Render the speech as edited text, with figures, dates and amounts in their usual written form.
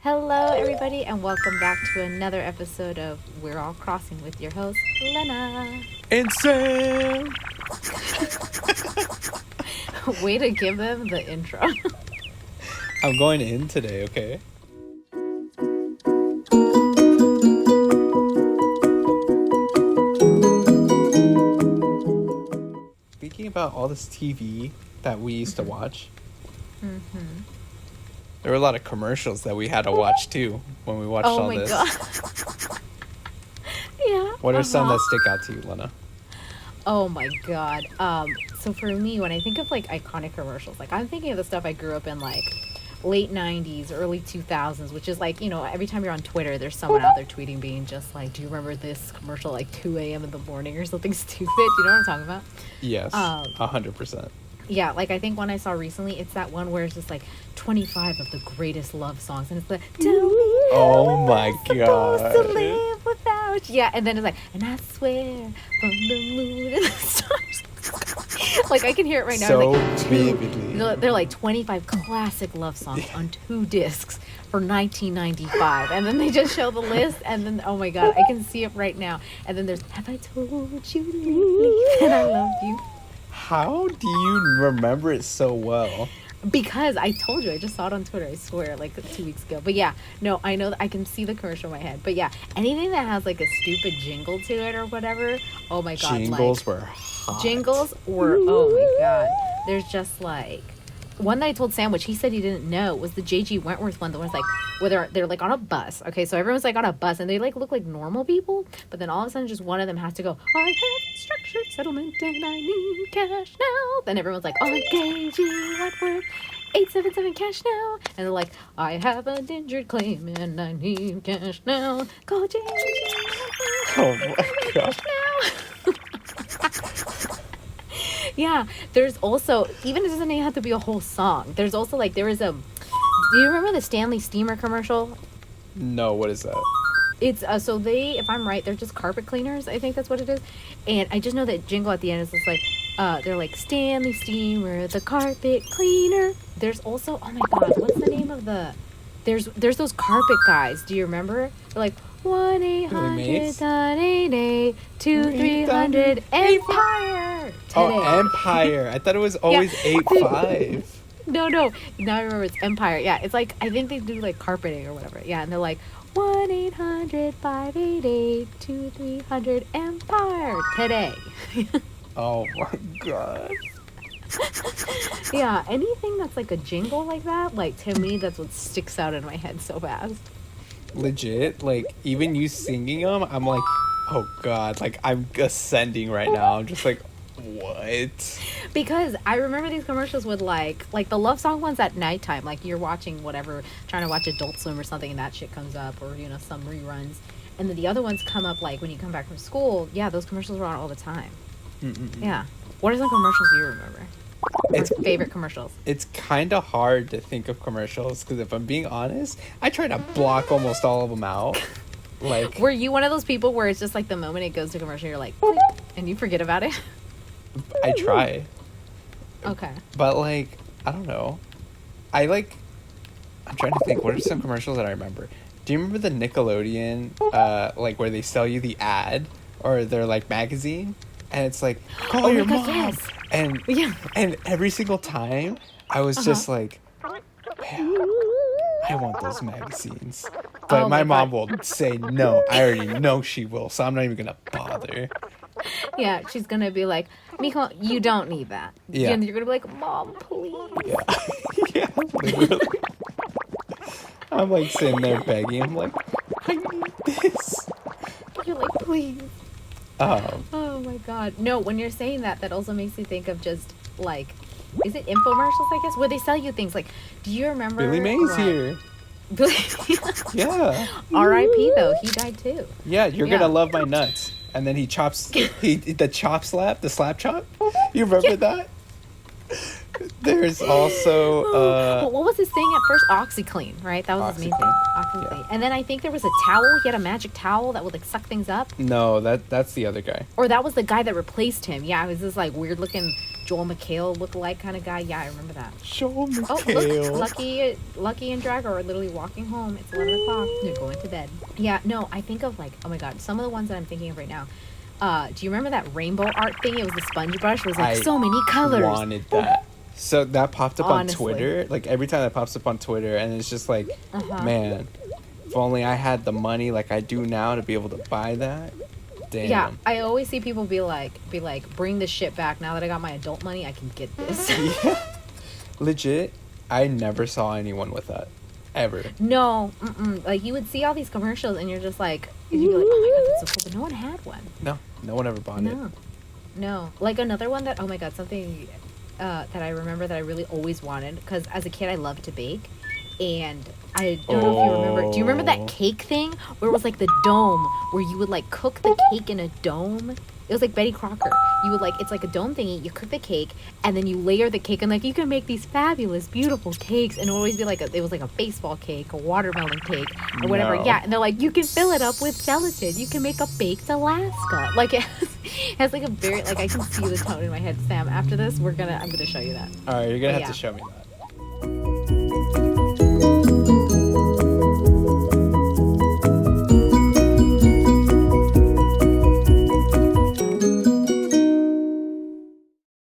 Hello, everybody, and welcome back to another episode of We're All Crossing with your host, Lena. And Sam! Way to give them the intro. I'm going in today, okay? Speaking about all this TV that we used to watch, there were a lot of commercials that we had to watch too when we watched all this. Oh my god. Yeah. What are some that stick out to you, Lena? Oh my god. So for me, when I think of like iconic commercials, like I'm thinking of the stuff I grew up in, like late 90s, early 2000s, which is like, you know, every time you're on Twitter, there's someone out there tweeting being just like, do you remember this commercial like 2 a.m. in the morning or something stupid? Do you know what I'm talking about? Yes, 100%. Yeah, like I think one I saw recently, it's that one where it's just like 25 of the greatest love songs, and it's like, tell me Oh my supposed to god. live without you. Yeah, and then it's like, and I swear from the moon and the stars. Like I can hear it right now. So like vividly. They're like 25 classic love songs on 2 discs for 1995, and then they just show the list, and then oh my god, I can see it right now. And then there's Have I Told You Lately That I Love You? How do you remember it so well? Because I told you, I just saw it on Twitter, I swear, like 2 weeks ago. But yeah, no, I know that I can see the commercial in my head. But yeah, anything that has like a stupid jingle to it or whatever, oh my god. Jingles like, were hot. Jingles were, oh my god. There's just like, one that I told Sam, which he said he didn't know, was the J.G. Wentworth one. The one's like, where they're like on a bus. Okay, so everyone's like on a bus and they like look like normal people. But then all of a sudden just one of them has to go, I have structured settlement and I need cash now. Then everyone's like, oh, J.G. Wentworth, 877 cash now. And they're like, I have an injured claim and I need cash now. Call J.G. Wentworth. Oh my god. Yeah, there's also, even it doesn't even have to be a whole song. There's also like, do you remember the Stanley Steamer commercial? No, what is that? It's, so they, if I'm right, they're just carpet cleaners. I think that's what it is. And I just know that jingle at the end is just like, they're like, Stanley Steamer, the carpet cleaner. There's also, oh my god, what's the name of the, there's those carpet guys. Do you remember? They're like, 1-800-988-2300 Empire. Oh, Empire. I thought it was always 8-5. No. Now I remember it's Empire. Yeah, it's like, I think they do like carpeting or whatever. Yeah, and they're like, 1-800-588-2300 Empire today. Oh my god. Yeah, anything that's like a jingle like that, like to me, that's what sticks out in my head so fast. Legit, like even you singing them, I'm like, oh god, like I'm ascending right now. I'm just like, what? Because I remember these commercials with like the love song ones at nighttime, like you're watching whatever, trying to watch Adult Swim or something, and that shit comes up, or you know, some reruns. And then the other ones come up like when you come back from school. Yeah, those commercials were on all the time. Yeah. What are some commercials you remember? Or favorite commercials? It's kind of hard to think of commercials because if I'm being honest, I try to block almost all of them out. Like, Were you one of those people where it's just like the moment it goes to commercial, you're like, click, and you forget about it? I try, Okay. but like, I don't know. I'm trying to think. What are some commercials that I remember? Do you remember the Nickelodeon, like where they sell you the ad or their like magazine, and it's like, call your God, mom. yes. And Yeah. and every single time, I was just like, man, I want those magazines. But Oh my my mom will say no. I already know she will, so I'm not even gonna bother. Yeah, she's gonna be like, Miko, you don't need that. Yeah. And you're gonna be like, Mom, please. Yeah, yeah, literally. I'm like sitting there begging. I'm like, I need this. You're like, please. Um, Oh my god. No, when you're saying that, that also makes me think of just like, is it infomercials, I guess? Where they sell you things like, do you remember Billy Mays here. Yeah. R.I.P. though, he died too. Yeah, you're Yeah. gonna love my nuts. And then he chops the chop slap, the slap chop. You remember that? There's also Well, what was his thing at first? OxyClean, right? That was his main thing. OxyClean. OxyClean. Yeah. And then I think there was a towel. He had a magic towel that would like suck things up. no, that's the other guy. Or that was the guy that replaced him. Yeah, it was this like weird looking Joel McHale look-alike kind of guy. Yeah, I remember that. Joel Oh, McHale. look, Lucky and Drag are literally walking home. It's 11 o'clock. They're going to bed. Yeah, no, I think of like, oh my god, some of the ones that I'm thinking of right now. Do you remember that rainbow art thing? It was the sponge brush. It was like so many colors. Wanted that. So that popped up Honestly. on Twitter. Like every time that pops up on Twitter, and it's just like, man, if only I had the money like I do now to be able to buy that. Damn. Yeah, I always see people be like, bring this shit back. Now that I got my adult money, I can get this. Yeah. Legit, I never saw anyone with that. Ever. No, like you would see all these commercials and you're just like, you'd be like, oh my god, that's so cool, but no one had one. No one ever bought it. No. Like another one that, oh my god, something that I remember that I really always wanted, because as a kid I loved to bake, and I don't know if you remember. Do you remember that cake thing where it was like the dome, where you would like cook the cake in a dome? It was like Betty Crocker. You would like, it's like a dome thingy. You cook the cake and then you layer the cake, and like you can make these fabulous, beautiful cakes. And it would always be like it was like a baseball cake, a watermelon cake, or whatever. No. Yeah, and they're like, you can fill it up with gelatin. You can make a baked Alaska. Like it has like a very, like I can see the tone in my head. Sam, after this, I'm gonna show you that. All right, you're gonna But have to show me that.